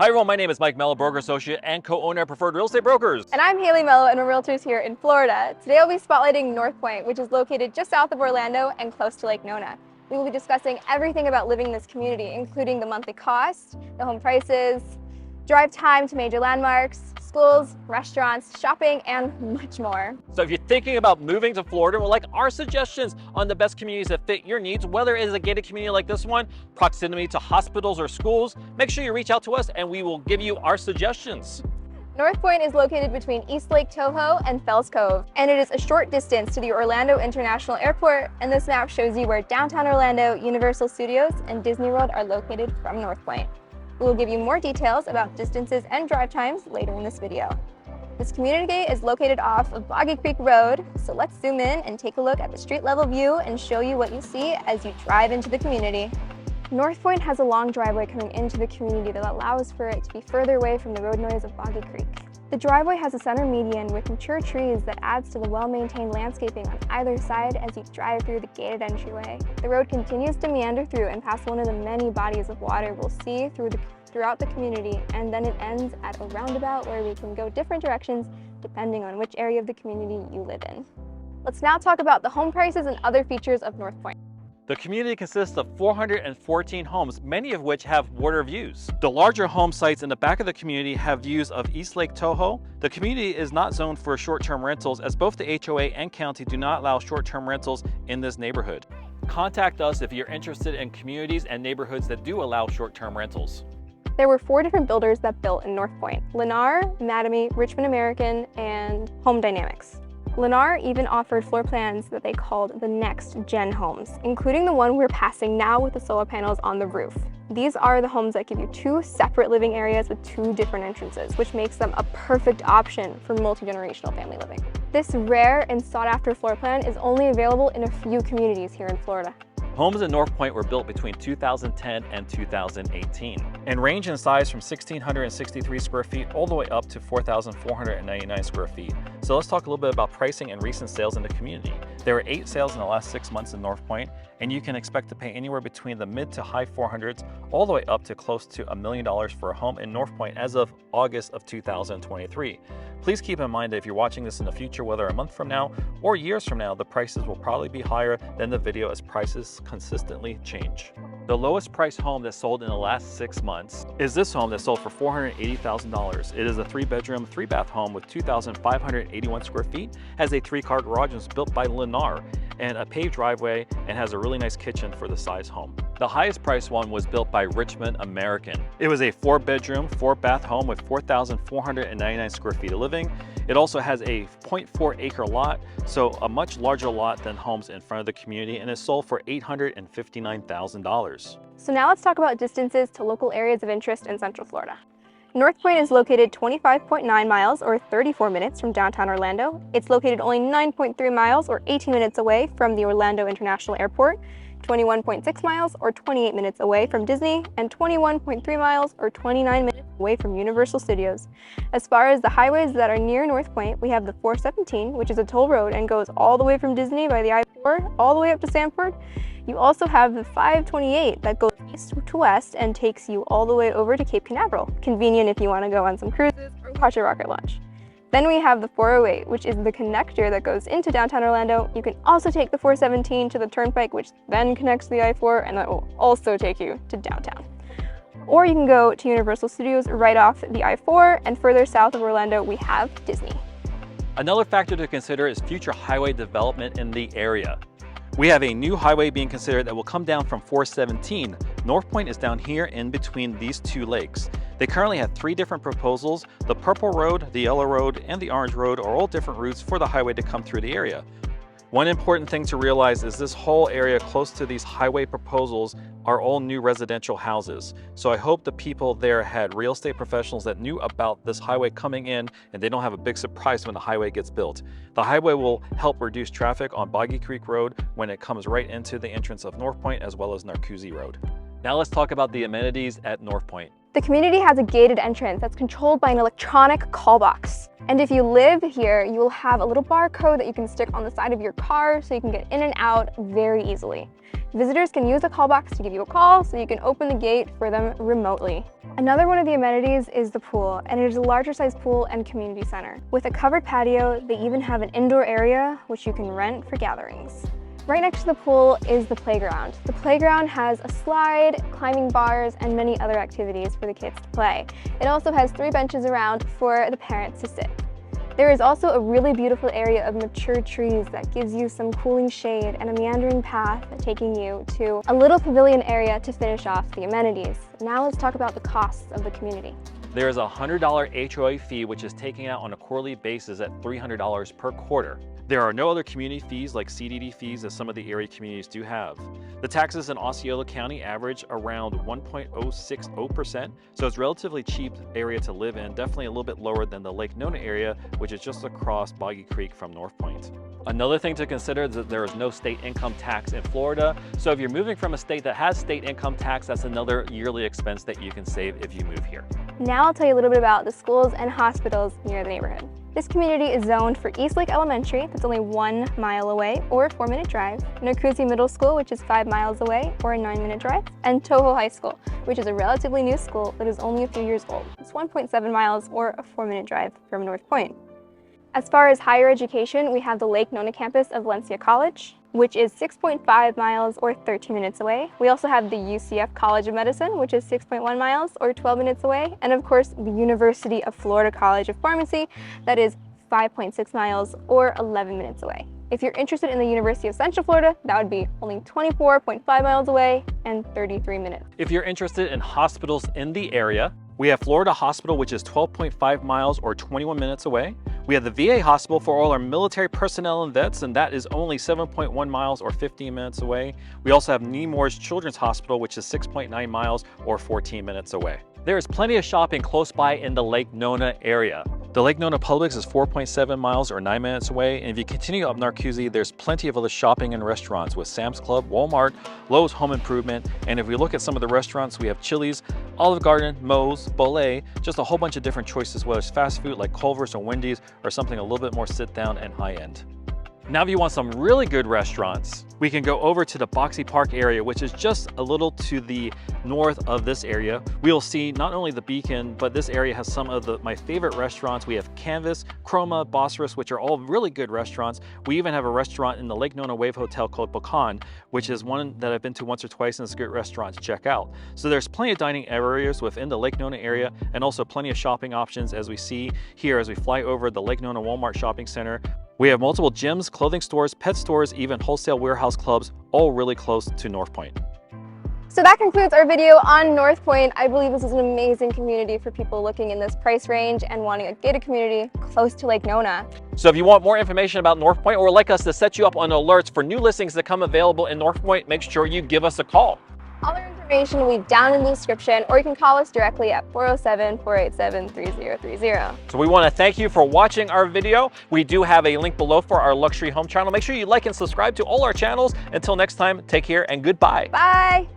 Hi everyone, my name is Mike Mello, broker associate and co-owner of Preferred Real Estate Brokers. And I'm Haley Mello, and we're realtors here in Florida. Today I'll be spotlighting North Pointe, which is located just south of Orlando and close to Lake Nona. We will be discussing everything about living in this community, including the monthly cost, the home prices, drive time to major landmarks, schools, restaurants, shopping, and much more. So if you're thinking about moving to Florida, we'll like our suggestions on the best communities that fit your needs, whether it is a gated community like this one, proximity to hospitals or schools, make sure you reach out to us and we will give you our suggestions. North Pointe is located between East Lake Toho and Fells Cove, and it is a short distance to the Orlando International Airport, and this map shows you where downtown Orlando, Universal Studios, and Disney World are located from North Pointe. We will give you more details about distances and drive times later in this video. This community is located off of Boggy Creek Road, so let's zoom in and take a look at the street level view and show you what you see as you drive into the community. North Pointe has a long driveway coming into the community that allows for it to be further away from the road noise of Boggy Creek. The driveway has a center median with mature trees that adds to the well-maintained landscaping on either side as you drive through the gated entryway. The road continues to meander through and past one of the many bodies of water we'll see throughout the community, and then it ends at a roundabout where we can go different directions depending on which area of the community you live in. Let's now talk about the home prices and other features of North Pointe. The community consists of 414 homes, many of which have water views. The larger home sites in the back of the community have views of East Lake Toho. The community is not zoned for short-term rentals, as both the HOA and county do not allow short-term rentals in this neighborhood. Contact us if you're interested in communities and neighborhoods that do allow short-term rentals. There were 4 different builders that built in North Pointe: Lennar, Mattamy, Richmond American, and Home Dynamics. Lennar even offered floor plans that they called the next gen homes, including the one we're passing now with the solar panels on the roof. These are the homes that give you 2 separate living areas with 2 different entrances, which makes them a perfect option for multi-generational family living. This rare and sought-after floor plan is only available in a few communities here in Florida. Homes in North Pointe were built between 2010 and 2018 and range in size from 1,663 square feet all the way up to 4,499 square feet. So let's talk a little bit about pricing and recent sales in the community. There were 8 sales in the last 6 months in North Pointe, and you can expect to pay anywhere between the mid to high 400s all the way up to close to $1 million for a home in North Pointe as of August of 2023. Please keep in mind that if you're watching this in the future, whether a month from now or years from now, the prices will probably be higher than the video as prices consistently change. The lowest priced home that sold in the last 6 months is this home that sold for $480,000. It is a 3-bedroom, 3-bath home with 2,581 square feet, has a 3-car garage, and was built by Lennar, and a paved driveway, and has a really nice kitchen for the size home. The highest priced one was built by Richmond American. It was a 4-bedroom, 4-bath home with 4,499 square feet of living. It also has a 0.4 acre lot, so a much larger lot than homes in front of the community, and it sold for $859,000. So now let's talk about distances to local areas of interest in Central Florida. North Pointe is located 25.9 miles or 34 minutes from downtown Orlando. It's located only 9.3 miles or 18 minutes away from the Orlando International Airport, 21.6 miles or 28 minutes away from Disney, and 21.3 miles or 29 minutes away from Universal Studios. As far as the highways that are near North Pointe, we have the 417, which is a toll road and goes all the way from Disney by the I-4 all the way up to Sanford. You also have the 528 that goes east to west and takes you all the way over to Cape Canaveral. Convenient if you want to go on some cruises or watch a rocket launch. Then we have the 408, which is the connector that goes into downtown Orlando. You can also take the 417 to the Turnpike, which then connects to the I-4, and that will also take you to downtown. Or you can go to Universal Studios right off the I-4, and further south of Orlando, we have Disney. Another factor to consider is future highway development in the area. We have a new highway being considered that will come down from 417. North Pointe is down here in between these 2 lakes. They currently have 3 different proposals. The Purple Road, the Yellow Road, and the Orange Road are all different routes for the highway to come through the area. One important thing to realize is this whole area close to these highway proposals are all new residential houses. So I hope the people there had real estate professionals that knew about this highway coming in, and they don't have a big surprise when the highway gets built. The highway will help reduce traffic on Boggy Creek Road when it comes right into the entrance of North Pointe as well as Narcoossee Road. Now let's talk about the amenities at North Pointe. The community has a gated entrance that's controlled by an electronic call box. And if you live here, you will have a little barcode that you can stick on the side of your car so you can get in and out very easily. Visitors can use the call box to give you a call so you can open the gate for them remotely. Another one of the amenities is the pool, and it is a larger size pool and community center. With a covered patio, they even have an indoor area which you can rent for gatherings. Right next to the pool is the playground. The playground has a slide, climbing bars, and many other activities for the kids to play. It also has 3 benches around for the parents to sit. There is also a really beautiful area of mature trees that gives you some cooling shade and a meandering path taking you to a little pavilion area to finish off the amenities. Now let's talk about the costs of the community. There is a $100 HOA fee, which is taken out on a quarterly basis at $300 per quarter. There are no other community fees like CDD fees as some of the area communities do have. The taxes in Osceola County average around 1.060%, so it's a relatively cheap area to live in, definitely a little bit lower than the Lake Nona area, which is just across Boggy Creek from North Pointe. Another thing to consider is that there is no state income tax in Florida, so if you're moving from a state that has state income tax, that's another yearly expense that you can save if you move here. Now I'll tell you a little bit about the schools and hospitals near the neighborhood. This community is zoned for Eastlake Elementary, that's only 1 mile away, or a 4-minute drive, Narcoossee Middle School, which is 5 miles away, or a 9-minute drive, and Toho High School, which is a relatively new school that is only a few years old. It's 1.7 miles, or a 4-minute drive from North Pointe. As far as higher education, we have the Lake Nona campus of Valencia College, which is 6.5 miles or 13 minutes away. We also have the UCF College of Medicine, which is 6.1 miles or 12 minutes away. And of course, the University of Florida College of Pharmacy, that is 5.6 miles or 11 minutes away. If you're interested in the University of Central Florida, that would be only 24.5 miles away and 33 minutes. If you're interested in hospitals in the area, we have Florida Hospital, which is 12.5 miles or 21 minutes away. We have the VA Hospital for all our military personnel and vets, and that is only 7.1 miles or 15 minutes away. We also have Nemours Children's Hospital, which is 6.9 miles or 14 minutes away. There is plenty of shopping close by in the Lake Nona area. The Lake Nona Publix is 4.7 miles or 9 minutes away, and if you continue up Narcoossee, there's plenty of other shopping and restaurants with Sam's Club, Walmart, Lowe's Home Improvement, and if we look at some of the restaurants, we have Chili's, Olive Garden, Moe's, Bolé, just a whole bunch of different choices, whether it's fast food like Culver's or Wendy's, or something a little bit more sit down and high end. Now, if you want some really good restaurants, we can go over to the Boxy Park area, which is just a little to the north of this area. We'll see not only the Beacon, but this area has some of my favorite restaurants. We have Canvas, Chroma, Bosphorus, which are all really good restaurants. We even have a restaurant in the Lake Nona Wave Hotel called Pecan, which is one that I've been to once or twice, and it's a good restaurant to check out. So there's plenty of dining areas within the Lake Nona area, and also plenty of shopping options as we see here as we fly over the Lake Nona Walmart Shopping Center. We have multiple gyms, clothing stores, pet stores, even wholesale warehouse clubs, all really close to North Pointe. So that concludes our video on North Pointe. I believe this is an amazing community for people looking in this price range and wanting a gated community close to Lake Nona. So if you want more information about North Pointe or would like us to set you up on alerts for new listings that come available in North Pointe, make sure you give us a call. All our information will be down in the description, or you can call us directly at 407-487-3030. So we want to thank you for watching our video. We do have a link below for our luxury home channel. Make sure you like and subscribe to all our channels. Until next time, take care and goodbye. Bye.